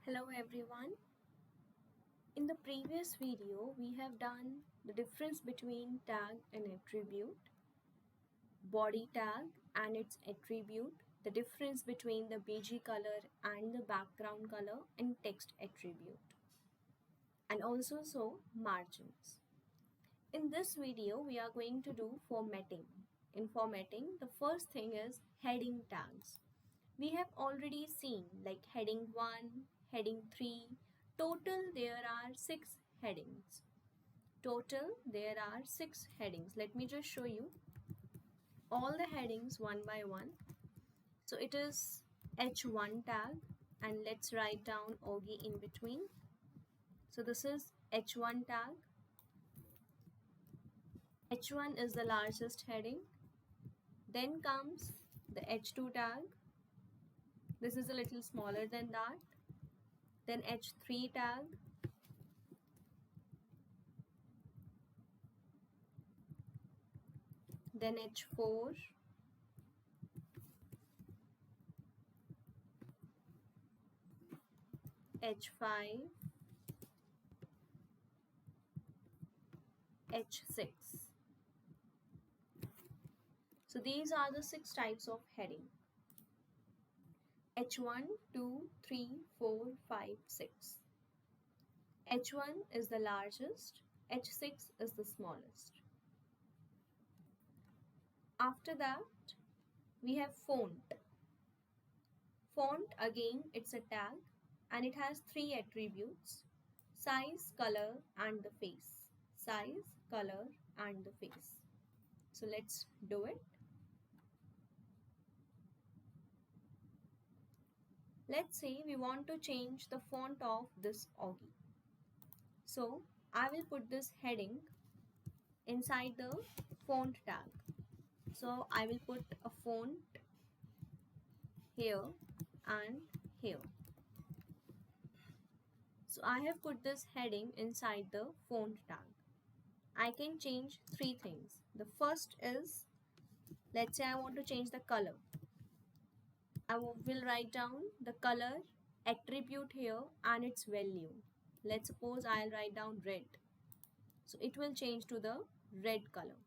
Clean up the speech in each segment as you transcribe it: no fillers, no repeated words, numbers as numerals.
Hello everyone. In the previous video, we have done the difference between tag and attribute, body tag and its attribute, the difference between the BG color and the background color and text attribute, and also margins. In this video, we are going to do formatting. In formatting, the first thing is heading tags. We have already seen like heading 1, heading 3. Total there are 6 headings. Let me just show you all the headings one by one. So it is H1 tag, and let's write down Augie in between. So this is H1 tag. H1 is the largest heading. Then comes the H2 tag. This is a little smaller than that. Then H3 tag. Then H4. H5. H6. So these are the 6 types of heading. H1, 2, 3, 4, 5, 6. H1 is the largest, H6 is the smallest. After that, we have font. Font, again, it's a tag and it has 3 attributes: size, color and the face. Size, color and the face. So let's do it. Let's say we want to change the font of this Augie. So I will put this heading inside the font tag. So I will put a font here and here. So I have put this heading inside the font tag. I can change 3 things. The first is, let's say I want to change the color. I will write down the color attribute here and its value. Let's suppose I'll write down red. So it will change to the red color.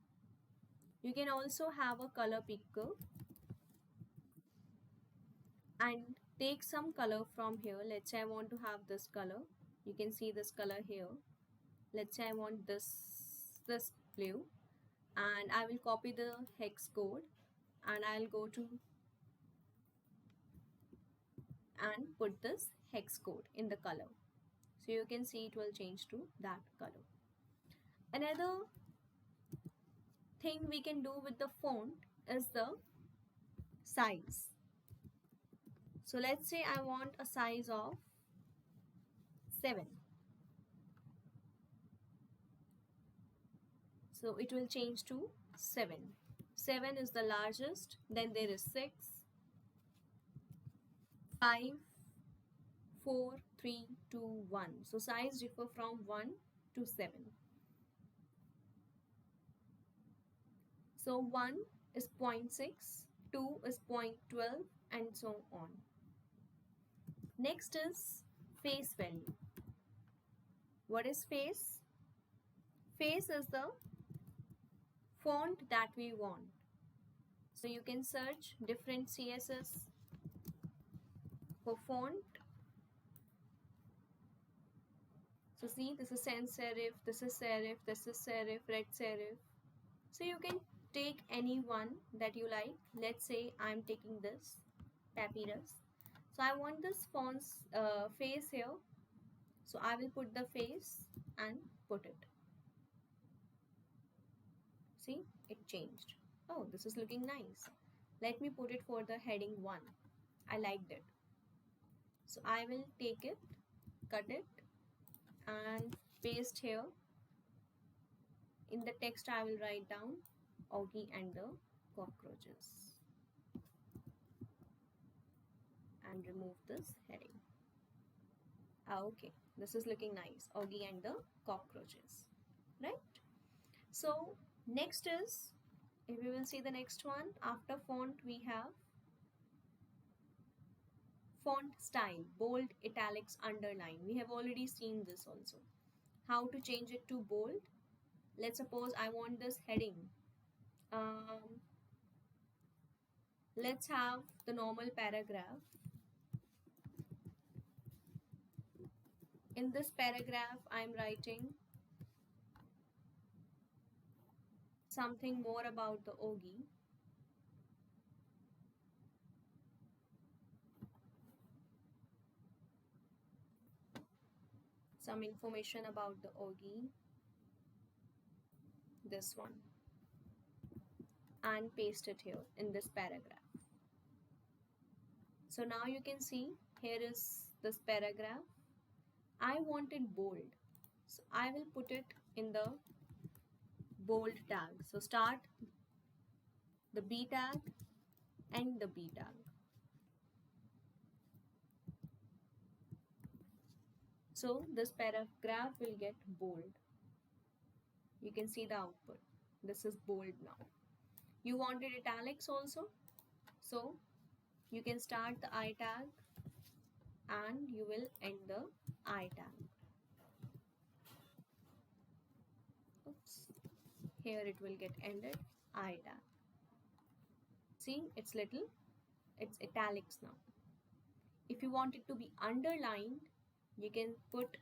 You can also have a color picker and take some color from here. Let's say I want to have this color. You can see this color here. Let's say I want this blue, and I will copy the hex code and I'll go to and put this hex code in the color. So you can see it will change to that color. Another thing we can do with the font is the size. So let's say I want a size of 7. So it will change to 7. 7 is the largest, then there is 6, 5, 4, 3, 2, 1. So size differ from 1 to 7. So 1 is 0.6, 2 is 0.12 and so on. Next is face value. What is face? Face is the font that we want. So you can search different CSS for font. So see, this is sans serif, this is serif, this is serif, red serif. So you can take any one that you like. Let's say I'm taking this papyrus. So I want this font's face here. So I will put the face and put it. See, it changed. Oh, this is looking nice. Let me put it for the heading 1. I liked it. So I will take it, cut it and paste here. In the text I will write down Augie and the cockroaches and remove this heading. Okay, this is looking nice. Augie and the cockroaches, right? So next is, if we will see the next one, after font we have Font style, bold, italics, underline. We have already seen this also. How to change it to bold? Let's suppose I want this heading. Um, let's have the normal paragraph. In this paragraph, I'm writing something more about the Ogi. Some information about the Ogi. This one. And paste it here in this paragraph. So now you can see here is this paragraph. I want it bold. So I will put it in the bold tag. So start the B tag and the B tag. So this paragraph will get bold. You can see the output. This is bold now. You wanted italics also. So you can start the I tag and you will end the I tag. Oops. Here it will get ended I tag. See, it's italics now. If you want it to be underlined, you can put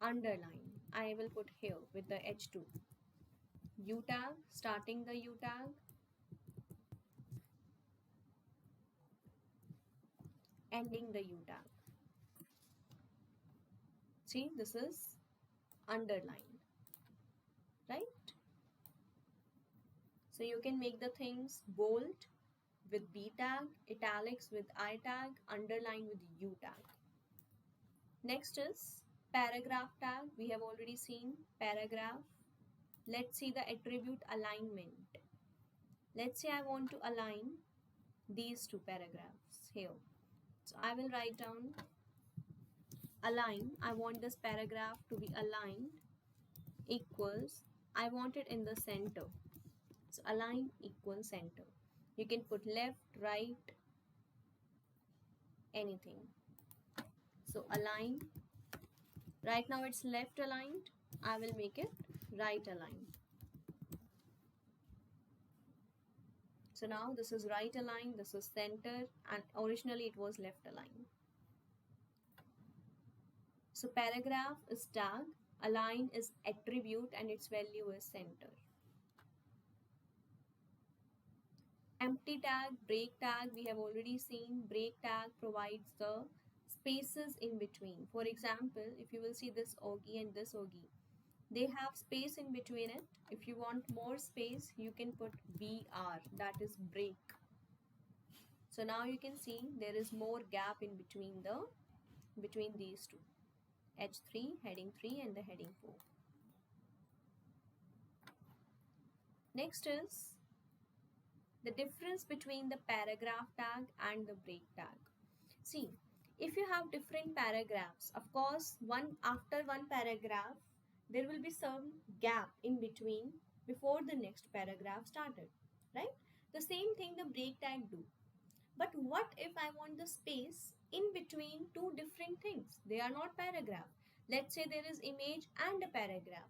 underline. I will put here with the H2. U tag, starting the U tag, ending the U tag. See, this is underlined, right? So you can make the things bold with B tag, italics with I tag, underline with U tag. Next is paragraph tag. We have already seen paragraph. Let's see the attribute alignment. Let's say I want to align these two paragraphs here. So I will write down align. I want this paragraph to be aligned equals, I want it in the center. So align equals center. You can put left, right, anything. So align. Right now it's left aligned. I will make it right aligned. So now this is right aligned, this is center, and originally it was left aligned. So paragraph is tag, align is attribute, and its value is center. Empty tag, break tag, we have already seen. Break tag provides the spaces in between. For example, if you will see this Ogi and this Ogi, they have space in between it. If you want more space, you can put BR, that is break. So now you can see there is more gap in between these two, H3, heading 3 and the heading 4. Next is the difference between the paragraph tag and the break tag. See, if you have different paragraphs, of course, after one paragraph, there will be some gap in between before the next paragraph started, right? The same thing the break tag do. But what if I want the space in between two different things? They are not paragraph. Let's say there is image and a paragraph.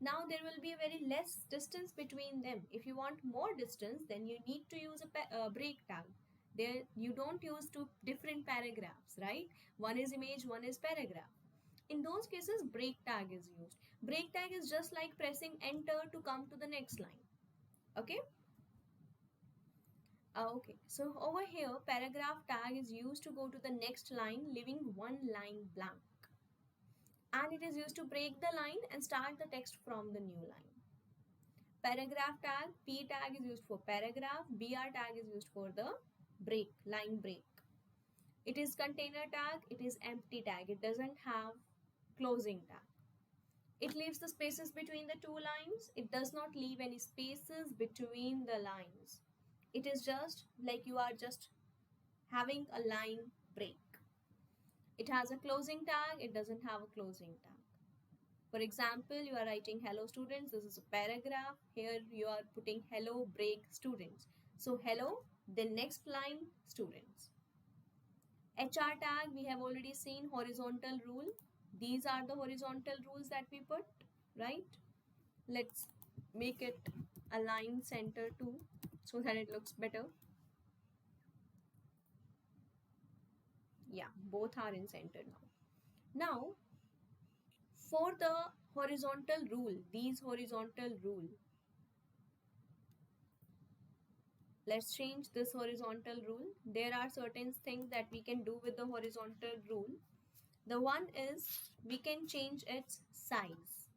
Now there will be a very less distance between them. If you want more distance, then you need to use a break tag. There you don't use two different paragraphs, right? One is image, one is paragraph. In those cases, break tag is used. Break tag is just like pressing enter to come to the next line. Okay? Okay, so over here, paragraph tag is used to go to the next line, leaving one line blank. And it is used to break the line and start the text from the new line. Paragraph tag, P tag is used for paragraph, BR tag is used for the break, line break. It is container tag, it is empty tag, it doesn't have closing tag. It leaves the spaces between the two lines, it does not leave any spaces between the lines. It is just like you are just having a line break. It has a closing tag, it doesn't have a closing tag. For example, you are writing hello students, this is a paragraph. Here you are putting hello break students. So hello, then next line students. HR tag, we have already seen horizontal rule. These are the horizontal rules that we put, right? Let's make it align center too so that it looks better. Yeah, both are in center now. Now, for the horizontal rule, these horizontal rule, let's change this horizontal rule. There are certain things that we can do with the horizontal rule. The one is we can change its size.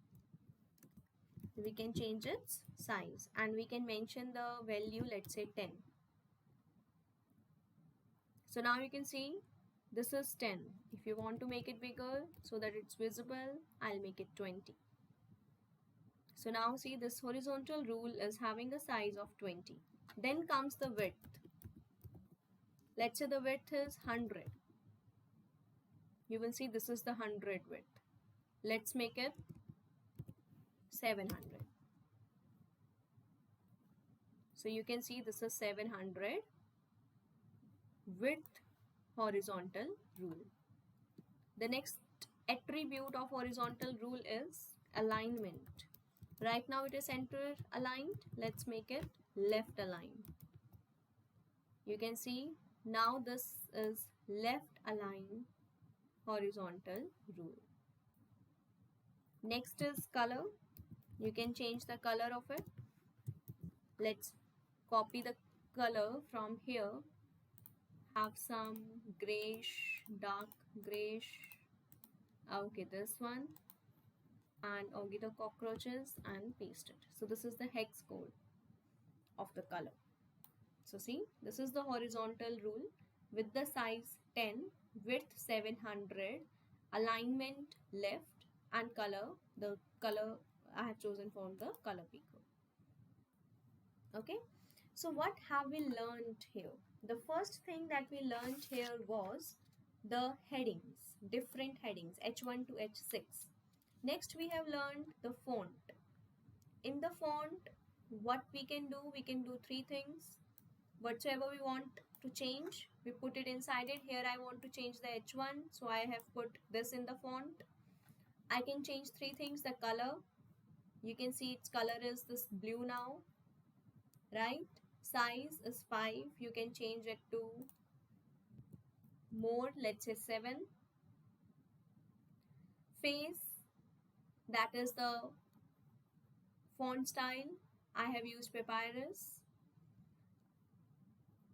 We can change its size and we can mention the value, let's say 10. So now you can see this is 10. If you want to make it bigger so that it's visible, I'll make it 20. So now see, this horizontal rule is having a size of 20. Then comes the width. Let's say the width is 100. You will see this is the 100 width. Let's make it 700. So you can see this is 700 width horizontal rule. The next attribute of horizontal rule is alignment. Right now it is center aligned. Let's make it left aligned. You can see now this is left aligned horizontal rule. Next is color. You can change the color of it. Let's copy the color from here. Have some grayish, dark grayish. Okay, this one. And okay, the cockroaches and paste it. So this is the hex code of the color. So see, this is the horizontal rule with the size 10, width 700, alignment left, and color, the color I have chosen for the color picker. Okay, so what have we learned here? The first thing that we learned here was the headings, different headings, H1 to H6. Next we have learned the font. In the font, what we can do three things. Whatsoever we want to change, we put it inside it. Here I want to change the H1, so I have put this in the font. I can change three things. The color, you can see its color is this blue now, right? Size is 5. You can change it to more, let's say 7. Face, that is the font style. I have used Papyrus.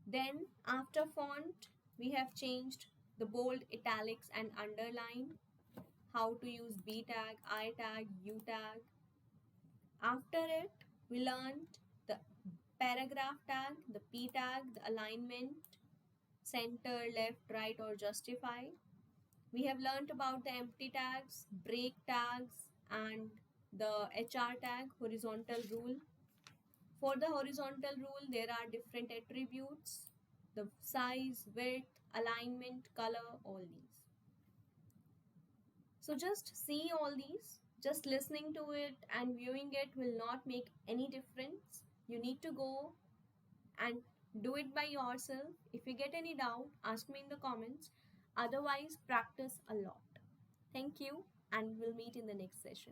Then after font, we have changed the bold, italics and underline, how to use B tag, I tag, U tag. After it, we learned the paragraph tag, the P tag, the alignment, center, left, right or justify. We have learned about the empty tags, break tags and the HR tag, horizontal rule. For the horizontal rule, there are different attributes, the size, width, alignment, color, all these. So just see all these, just listening to it and viewing it will not make any difference. You need to go and do it by yourself. If you get any doubt, ask me in the comments. Otherwise, practice a lot. Thank you and we'll meet in the next session.